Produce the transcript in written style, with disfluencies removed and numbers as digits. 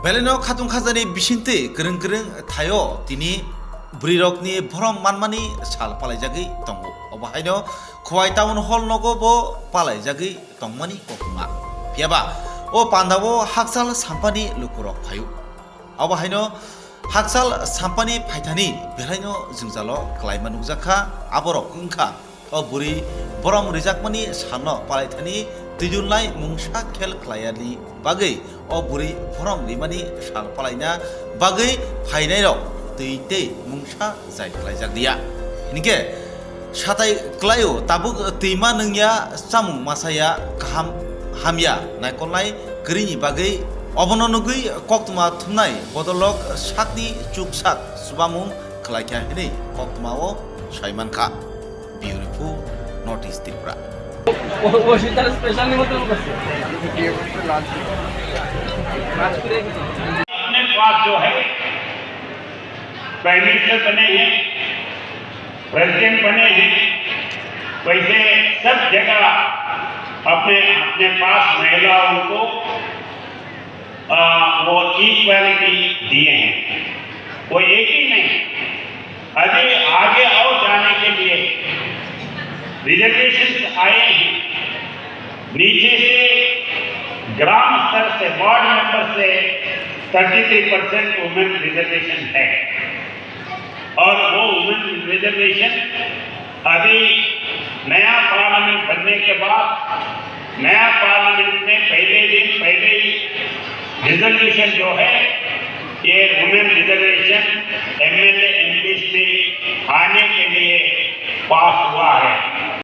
Beleno khatung khazani bisinte gereng gereng thayo tini brirokni borom manmani sal palaijagi tongo obahaino khwai town hall nogo bo palaijagi tongmani kokuma piaba o pandabo haksal sampani lukurok phayu obahaino haksal sampani phaithani belaino jungjalo klaima nukjakha aborok wngkha o buri borom rijakmani salno palaithani tujunlai mungsa khel khlaiyani bagai o buri borom rimani sal palaina bagai phainairok tei mungsa jai khlaijak dia hinike satai klaio tabuk teima nungya samung masaya kaham hamya naikolnai grini bagai obono nugui koktuma thumnai bodolok sakni chuksat subamung khlaikya hini koktumao saimankha beautiful North East Tripura वो शीतल special निमंत्रण करते अपने पास जो है prime minister बने हैं, president बने हैं, वैसे सब जगह अपने अपने पास महिलाओं को वो इक्वालिटी दिए हैं। वो एक ही नहीं, अभी आगे और जाने के लिए रिजर्वेशन आए हैं। नीचे से ग्राम स्तर से वार्ड मेंबर से 33% वुमेन रिजर्वेशन है और वो वुमेन रिजर्वेशन अभी नया पार्लियामेंट बनने के बाद नया पार्लियामेंट में पहले दिन पहले ही रिजर्वेशन जो है ये वुमेन रिजर्वेशन एमएलए एमपी में आने के लिए पास हुआ है।